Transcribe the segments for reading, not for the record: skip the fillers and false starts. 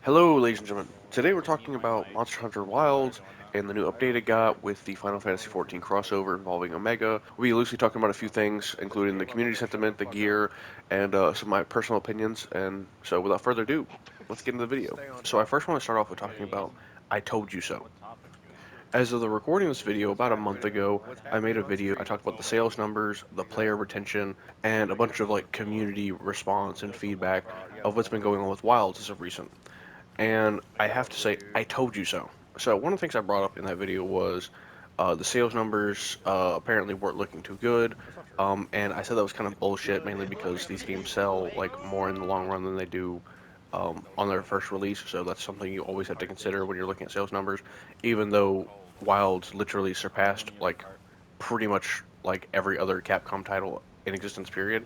Hello, ladies and gentlemen. Today we're talking about Monster Hunter Wilds and the new update it got with the Final Fantasy XIV crossover involving Omega. We'll be loosely talking about a few things, including the community sentiment, the gear, and some of my personal opinions. And so, without further ado, let's get into the video. So, I first want to start off with talking about I Told You So. As of the recording of this video, about a month ago, I made a video. I talked about the sales numbers, the player retention, and a bunch of like community response and feedback of what's been going on with Wilds as of recent. And I have to say, I told you so. So one of the things I brought up in that video was the sales numbers apparently weren't looking too good, and I said that was kind of bullshit, mainly because these games sell like more in the long run than they do on their first release. So that's something you always have to consider when you're looking at sales numbers. Even though Wilds literally surpassed like pretty much like every other Capcom title in existence, period.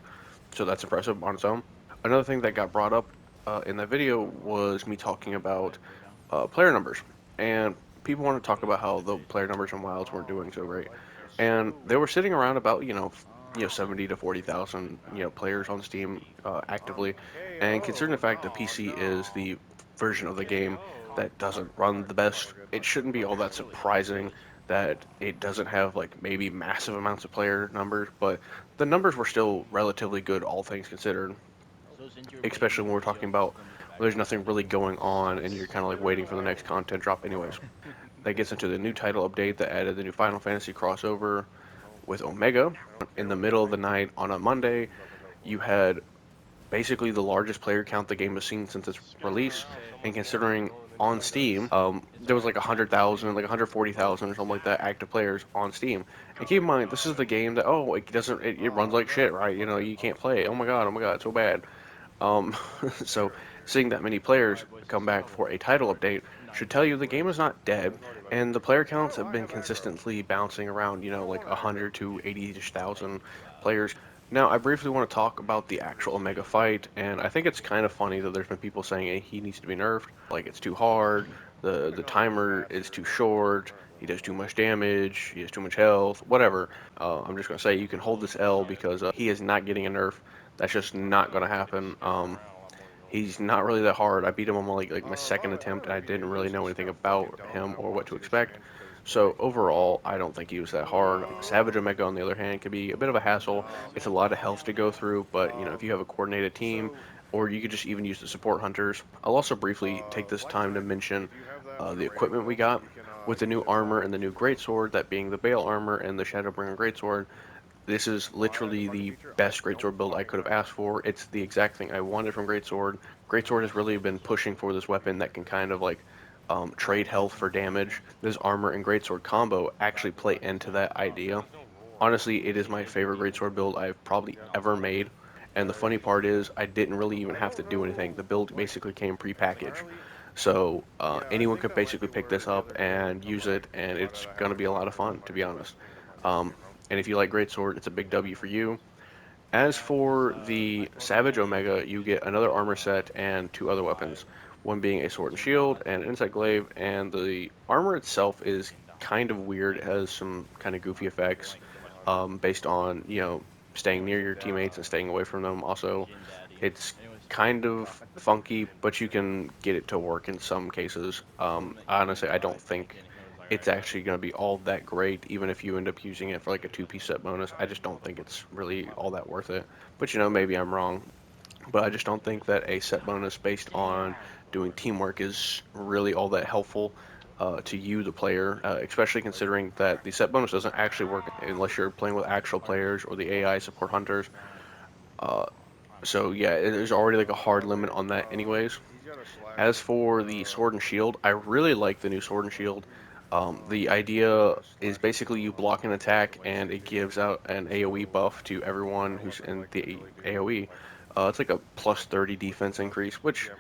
So that's impressive on its own. Another thing that got brought up in that video was me talking about player numbers, and people want to talk about how the player numbers in Wilds weren't doing so great, and they were sitting around about 70 to 40,000 players on Steam actively, and considering the fact that PC is the version of the game that doesn't run the best, it shouldn't be all that surprising that it doesn't have like maybe massive amounts of player numbers, but the numbers were still relatively good, all things considered, especially when we're talking about when there's nothing really going on and you're kind of like waiting for the next content drop anyways. That gets into the new title update that added the new Final Fantasy crossover with Omega. In the middle of the night on a Monday, you had basically the largest player count the game has seen since its release, and considering on Steam, there was like 100,000, like 140,000 or something like that active players on Steam. And keep in mind, this is the game that it doesn't, it runs like shit, right? You can't play it. Oh my god, it's so bad. Um, so seeing that many players come back for a title update should tell you the game is not dead, and the player counts have been consistently bouncing around, like 100 to 80,000 players. Now, I briefly want to talk about the actual Omega fight, and I think it's kind of funny that there's been people saying hey, he needs to be nerfed, like it's too hard, the timer is too short, he does too much damage, he has too much health, whatever. I'm just gonna say you can hold this L because he is not getting a nerf. That's just not going to happen. He's not really that hard. I beat him on like my second attempt, and I didn't really know anything about him or what to expect. So overall, I don't think he was that hard. Savage Omega, on the other hand, can be a bit of a hassle. It's a lot of health to go through, but if you have a coordinated team, or you could just even use the support hunters. I'll also briefly take this time to mention the equipment we got with the new armor and the new greatsword, that being the Bale armor and the Shadowbringer greatsword. This is literally the best Greatsword build I could have asked for. It's the exact thing I wanted from Greatsword. Greatsword has really been pushing for this weapon that can kind of like trade health for damage. This armor and Greatsword combo actually play into that idea. Honestly, it is my favorite Greatsword build I've probably ever made. And the funny part is, I didn't really even have to do anything. The build basically came pre-packaged. So anyone could basically pick this up and use it, and it's going to be a lot of fun, to be honest. Um, and if you like Greatsword, it's a big W for you. As for the Savage Omega, you get another armor set and two other weapons, one being a sword and shield and an insight glaive, and the armor itself is kind of weird. It has some kind of goofy effects based on, staying near your teammates and staying away from them. Also, it's kind of funky, but you can get it to work in some cases. Honestly, I don't think it's actually going to be all that great, even if you end up using it for like a two-piece set bonus. I just don't think it's really all that worth it. But maybe I'm wrong. But I just don't think that a set bonus based on doing teamwork is really all that helpful to you, the player, especially considering that the set bonus doesn't actually work unless you're playing with actual players or the AI support hunters. Uh, so yeah, there's already like a hard limit on that, anyways. As for the sword and shield, I really like the new sword and shield. The idea is basically you block an attack and it gives out an AoE buff to everyone who's in the AoE. It's like a plus 30 defense increase, which,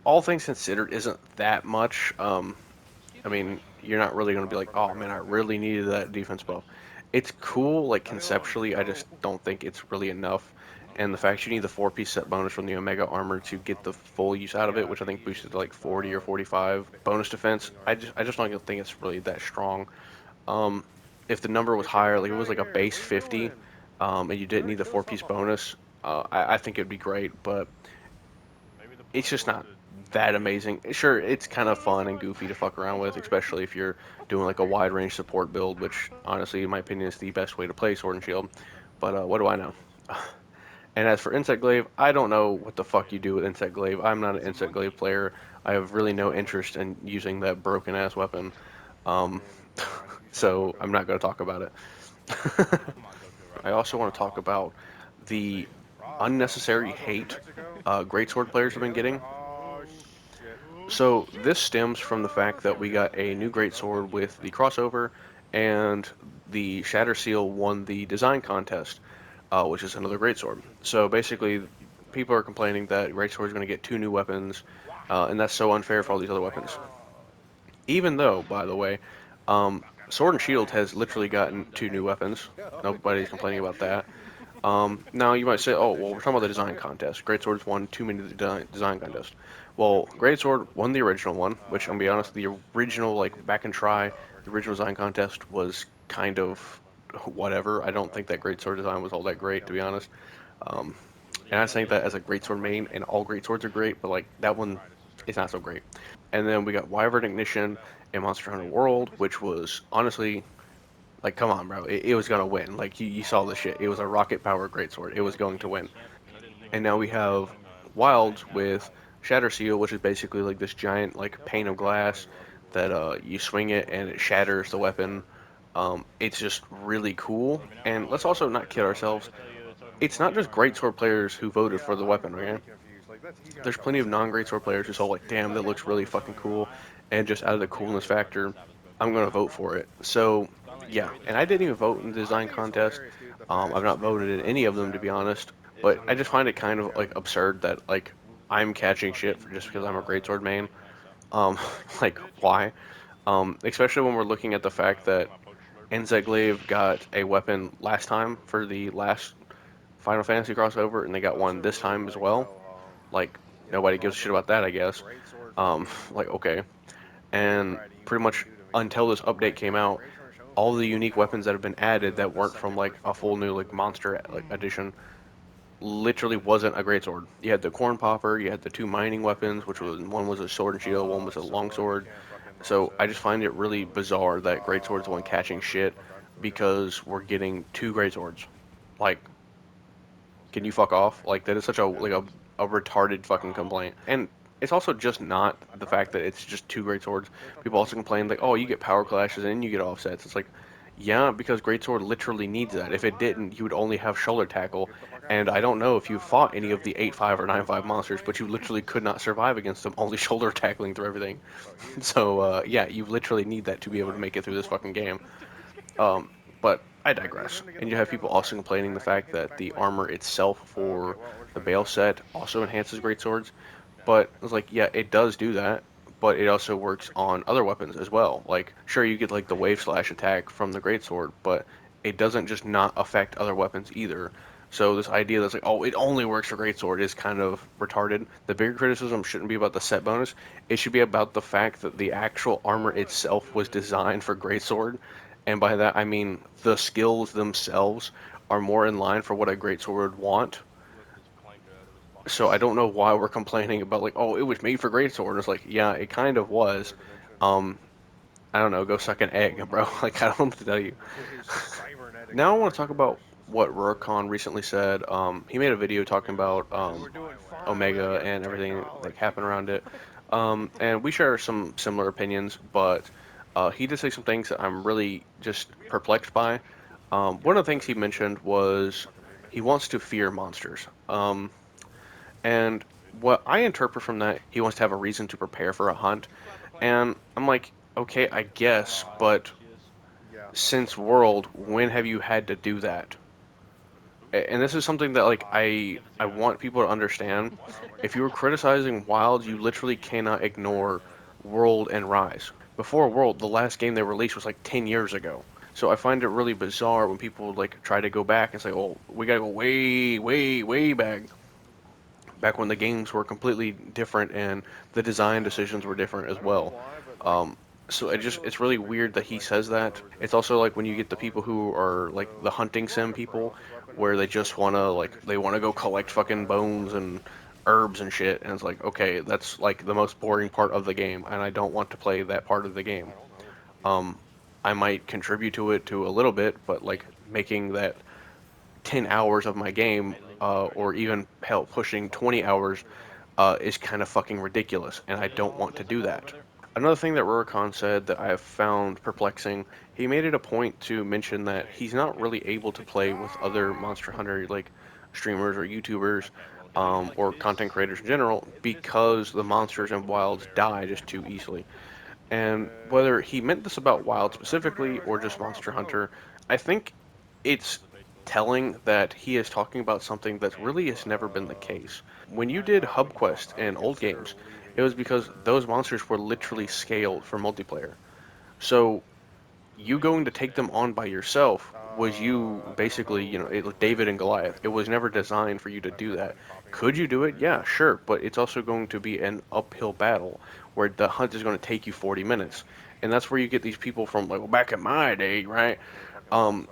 all things considered, isn't that much. I mean, you're not really going to be like, oh man, I really needed that defense buff. It's cool, like conceptually, I just don't think it's really enough. And the fact you need the four-piece set bonus from the Omega armor to get the full use out of it, which I think boosted to like 40 or 45 bonus defense, I just don't think it's really that strong. Um, if the number was higher, like if it was like a base 50, and you didn't need the four-piece bonus, I think it'd be great. But it's just not that amazing. Sure, it's kind of fun and goofy to fuck around with, especially if you're doing like a wide range support build, which honestly, in my opinion, is the best way to play Sword and Shield. But what do I know? And as for Insect Glaive, I don't know what the fuck you do with Insect Glaive. I'm not an Insect Glaive player. I have really no interest in using that broken ass weapon. Um, so I'm not going to talk about it. I also want to talk about the unnecessary hate greatsword players have been getting. So this stems from the fact that we got a new greatsword with the crossover, and the Shatter Seal won the design contest, which is another greatsword. So basically, people are complaining that greatsword is going to get two new weapons, and that's so unfair for all these other weapons. Even though, by the way, Sword and Shield has literally gotten two new weapons. Nobody's complaining about that. Now you might say, oh, well, we're talking about the design contest. Greatsword's won too many design contests. Well, Greatsword won the original one, which I'm gonna be honest, the original like back and try, the original design contest was kind of whatever. I don't think that Greatsword design was all that great, to be honest. Um, and I'm saying that as a Greatsword main, and all Greatswords are great, but like that one is not so great. And then we got Wyvern Ignition and Monster Hunter World, which was honestly like, come on, bro. It was gonna win. Like, you saw the shit. It was a rocket power greatsword. It was going to win. And now we have Wilds with Shatter Seal, which is basically like this giant like pane of glass that you swing it and it shatters the weapon. It's just really cool. And let's also not kid ourselves. It's not just greatsword players who voted for the weapon, okay? There's plenty of non-greatsword players who saw like, damn, that looks really fucking cool, and just out of the coolness factor, I'm gonna vote for it. So yeah, and I didn't even vote in the design contest. I've not voted in any of them to be honest, but I just find it kind of like absurd that like I'm catching shit for just because I'm a greatsword main. Um, like why? Especially when we're looking at the fact that Glaive got a weapon last time for the last Final Fantasy crossover, and they got one this time as well. Like nobody gives a shit about that, I guess. Like okay, and pretty much until this update came out, all the unique weapons that have been added that weren't from like a full new like monster like edition literally wasn't a greatsword. You had the corn popper, you had the two mining weapons, which was one was a sword and shield, one was a longsword. So I just find it really bizarre that greatsword's the one catching shit because we're getting two greatswords. Like, can you fuck off? Like that is such a retarded fucking complaint. And it's also just not the fact that it's just two great swords. People also complain like, oh, you get power clashes and you get offsets. It's like, yeah, because greatsword literally needs that. If it didn't, you would only have shoulder tackle. And I don't know if you fought any of the 8-5 or 9-5 monsters, but you literally could not survive against them, only shoulder tackling through everything. So yeah, you literally need that to be able to make it through this fucking game. Um, but I digress. And you have people also complaining the fact that the armor itself for the Bale set also enhances greatswords. But it's like, yeah, it does do that, but it also works on other weapons as well. Like, sure, you get like the wave slash attack from the greatsword, but it doesn't just not affect other weapons either. So this idea that's like, oh, it only works for greatsword is kind of retarded. The bigger criticism shouldn't be about the set bonus. It should be about the fact that the actual armor itself was designed for greatsword, and by that I mean the skills themselves are more in line for what a greatsword would want. So I don't know why we're complaining about like, oh, it was made for greatsword. It's like, yeah, it kind of was. Um, I don't know, go suck an egg, bro. Like I don't know what to tell you. Now I want to talk about what Rurikon recently said. He made a video talking about Omega and everything like happened around it. And we share some similar opinions, but he did say some things that I'm really just perplexed by. One of the things he mentioned was he wants to fear monsters. And what I interpret from that, he wants to have a reason to prepare for a hunt. And I'm like, okay, I guess, but since World, when have you had to do that? And this is something that like I want people to understand. If you were criticizing Wild, you literally cannot ignore World and Rise. Before World, the last game they released was like 10 years ago. So I find it really bizarre when people like try to go back and say, "Oh, we gotta go way, way, way back when the games were completely different and the design decisions were different as well." So it's really weird that he says that. It's also like when you get the people who are like the hunting sim people, where they just wanna like they wanna go collect fucking bones and herbs and shit, and it's like, okay, that's like the most boring part of the game, and I don't want to play that part of the game. Um, I might contribute to it to a little bit, but like making that 10 hours of my game, or even hell, pushing 20 hours, is kind of fucking ridiculous, and I don't want to do that. Another thing that Rurikon said that I have found perplexing, he made it a point to mention that he's not really able to play with other Monster Hunter like streamers or YouTubers, or content creators in general, because the monsters in Wilds die just too easily. And whether he meant this about Wild specifically or just Monster Hunter, I think it's telling that he is talking about something that really has never been the case. When you did Hub Quest in old games, it was because those monsters were literally scaled for multiplayer. So you going to take them on by yourself was you basically, it was David and Goliath. It was never designed for you to do that. Could you do it? Yeah, sure, but it's also going to be an uphill battle where the hunt is going to take you 40 minutes. And that's where you get these people from, like, well, back in my day, right? Um,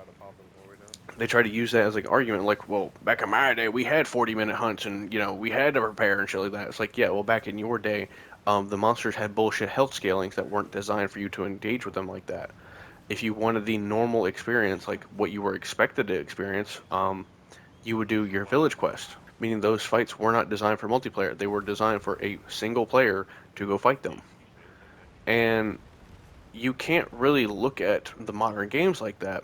they try to use that as like argument, like, well, back in my day, we had 40-minute hunts, and we had to prepare and shit like that. It's like, yeah, well, back in your day, the monsters had bullshit health scalings that weren't designed for you to engage with them like that. If you wanted the normal experience, like what you were expected to experience, you would do your village quest, meaning those fights were not designed for multiplayer. They were designed for a single player to go fight them. And you can't really look at the modern games like that.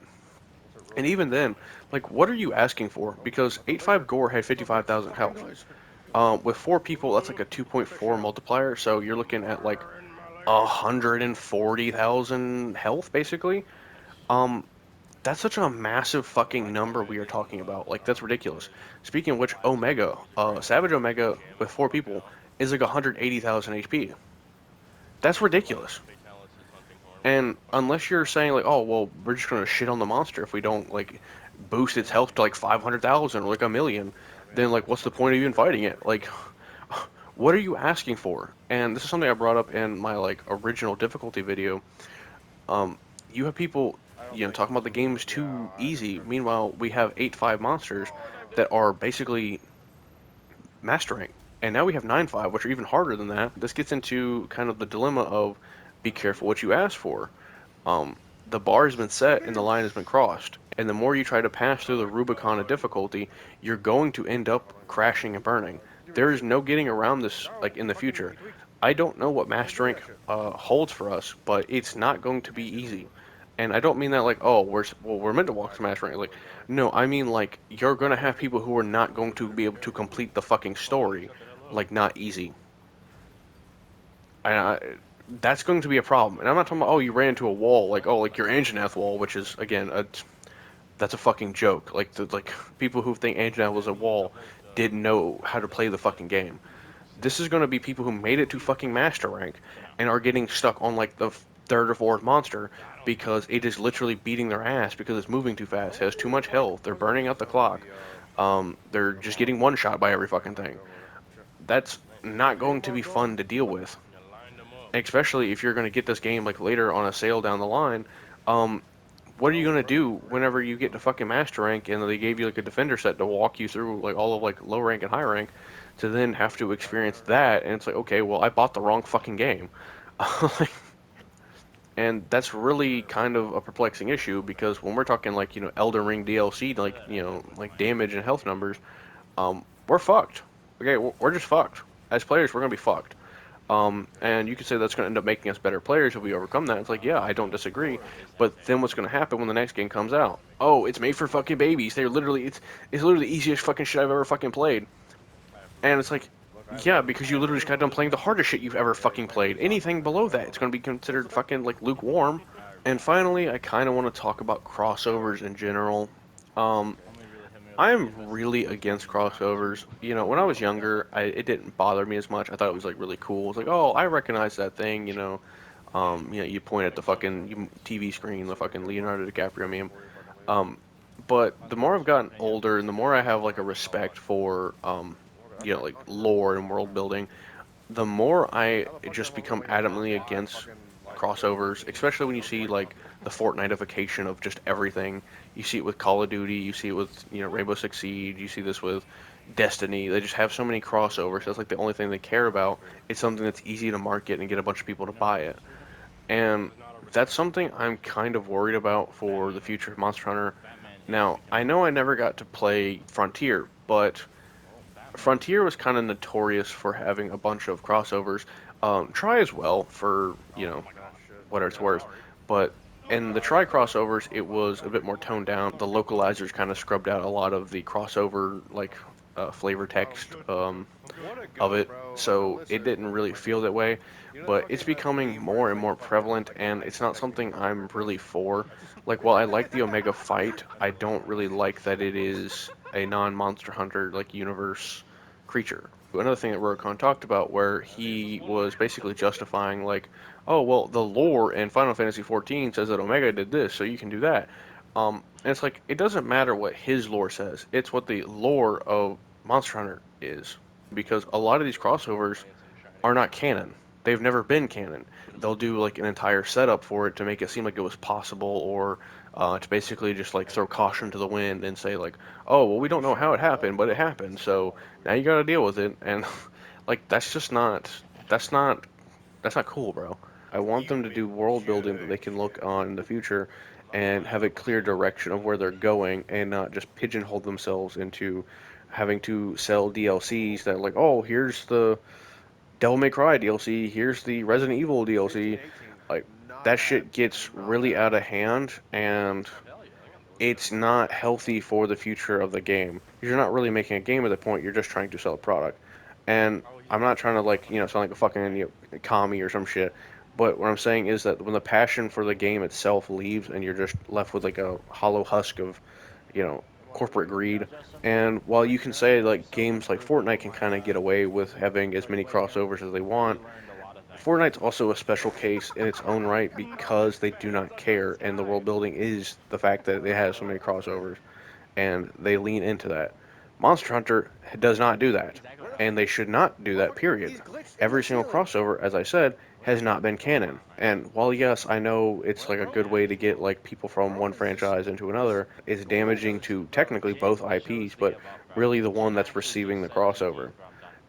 And even then, like, what are you asking for? Because 8.5 Gore had 55,000 health. With four people, that's like a 2.4 multiplier, so you're looking at like 140,000 health, basically. Um, That's such a massive fucking number we are talking about. Like, that's ridiculous. Speaking of which, Omega, Savage Omega with four people is like 180,000 HP. That's ridiculous. And unless you're saying like, oh well, we're just gonna shit on the monster if we don't like boost its health to like 500,000 or like a million, then like what's the point of even fighting it? Like, what are you asking for? And this is something I brought up in my like original difficulty video. You have people, talking about the game is too easy. Meanwhile, we have 8.5 monsters that are basically mastering. And now we have 9.5, which are even harder than that. This gets into kind of the dilemma of be careful what you ask for. The bar has been set and the line has been crossed. And the more you try to pass through the Rubicon of difficulty, you're going to end up crashing and burning. There is no getting around this like in the future. I don't know what Master Rank holds for us, but it's not going to be easy. And I don't mean that like, oh, we're meant to walk to Master Rank. Like, no, I mean like you're gonna have people who are not going to be able to complete the fucking story, like not easy. I That's going to be a problem. And I'm not talking about, oh, you ran into a wall, like, oh, like your Anjanath wall, which is again that's a fucking joke. Like people who think Anjanath was a wall didn't know how to play the fucking game. This is going to be people who made it to fucking master rank and are getting stuck on like the third or fourth monster because it is literally beating their ass because it's moving too fast, has too much health, they're burning out the clock, they're just getting one shot by every fucking thing. That's not going to be fun to deal with, especially if you're going to get this game like later on a sale down the line. Um, what are you gonna do whenever you get to fucking master rank and they gave you like a defender set to walk you through like all of like low rank and high rank, to then have to experience that, and it's like, okay, well, I bought the wrong fucking game. And that's really kind of a perplexing issue because when we're talking like, Elden Ring DLC, like, like damage and health numbers, we're fucked. Okay, we're just fucked. As players, we're gonna be fucked. And you could say that's going to end up making us better players if we overcome that. It's like, yeah, I don't disagree. But then what's going to happen when the next game comes out? Oh, it's made for fucking babies. It's literally the easiest fucking shit I've ever fucking played. And it's like, yeah, because you literally just got done playing the hardest shit you've ever fucking played. Anything below that, it's going to be considered fucking like lukewarm. And finally, I kind of want to talk about crossovers in general. Um, I'm really against crossovers. When I was younger, it didn't bother me as much. I thought it was like really cool. It's like, oh, I recognize that thing. You point at the fucking TV screen, the fucking Leonardo DiCaprio meme. Um, but the more I've gotten older, and the more I have like a respect for, like lore and world building, the more I just become adamantly against crossovers, especially when you see like the Fortniteification of just everything. You see it with Call of Duty, you see it with Rainbow Six Siege, you see this with Destiny. They just have so many crossovers. That's like the only thing they care about. It's something that's easy to market and get a bunch of people to buy it. And that's something I'm kind of worried about for the future of Monster Hunter. Now, I know I never got to play Frontier, but Frontier was kind of notorious for having a bunch of crossovers. Try as well for, what it's worth, but in the Try crossovers, it was a bit more toned down. The localizers kind of scrubbed out a lot of the crossover, like, flavor text of it, so it didn't really feel that way. But it's becoming more and more prevalent, and it's not something I'm really for. Like, while I like the Omega fight, I don't really like that it is a non-Monster Hunter like universe creature. Another thing that Rokon talked about, where he was basically justifying, like, oh well, the lore in Final Fantasy XIV says that Omega did this, so you can do that. And it's like it doesn't matter what his lore says; it's what the lore of Monster Hunter is, because a lot of these crossovers are not canon. They've never been canon. They'll do like an entire setup for it to make it seem like it was possible, or to basically just like throw caution to the wind and say like, oh well, we don't know how it happened, but it happened, so now you got to deal with it. And like that's just not that's not that's not cool, bro. I want them to do world building that they can look on in the future and have a clear direction of where they're going, and not just pigeonhole themselves into having to sell DLCs that, like, oh, here's the Devil May Cry DLC, here's the Resident Evil DLC. Like, that shit gets really out of hand, and it's not healthy for the future of the game. You're not really making a game at the point, you're just trying to sell a product. And I'm not trying to, like, sound like a fucking, commie or some shit, but what I'm saying is that when the passion for the game itself leaves and you're just left with like a hollow husk of, corporate greed. And while you can say like games like Fortnite can kind of get away with having as many crossovers as they want, Fortnite's also a special case in its own right because they do not care, and the world building is the fact that it has so many crossovers, and they lean into that. Monster Hunter does not do that, and they should not do that, period. Every single crossover, as I said, has not been canon. And while yes, I know it's like a good way to get like people from one franchise into another, it's damaging to technically both IPs, but really the one that's receiving the crossover.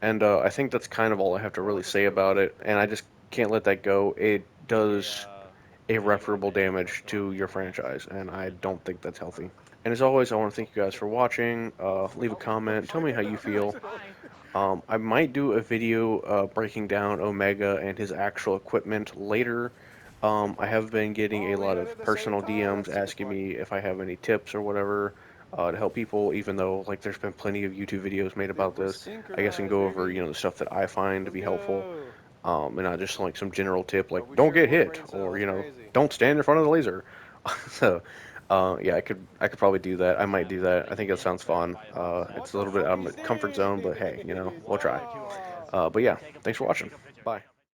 And I think that's kind of all I have to really say about it, and I just can't let that go. It does irreparable damage to your franchise, and I don't think that's healthy. And as always, I want to thank you guys for watching. Leave a comment, tell me how you feel. I might do a video breaking down Omega and his actual equipment later. I have been getting a lot of personal DMs asking me if I have any tips or whatever to help people, even though like there's been plenty of YouTube videos made about this. I guess I can go over the stuff that I find to be helpful, and not just like some general tip like don't get hit or don't stand in front of the laser. So yeah, I could probably do that. I might do that. I think it sounds fun. It's a little bit out of my comfort zone, but hey, we'll try. But yeah, thanks for watching. Bye.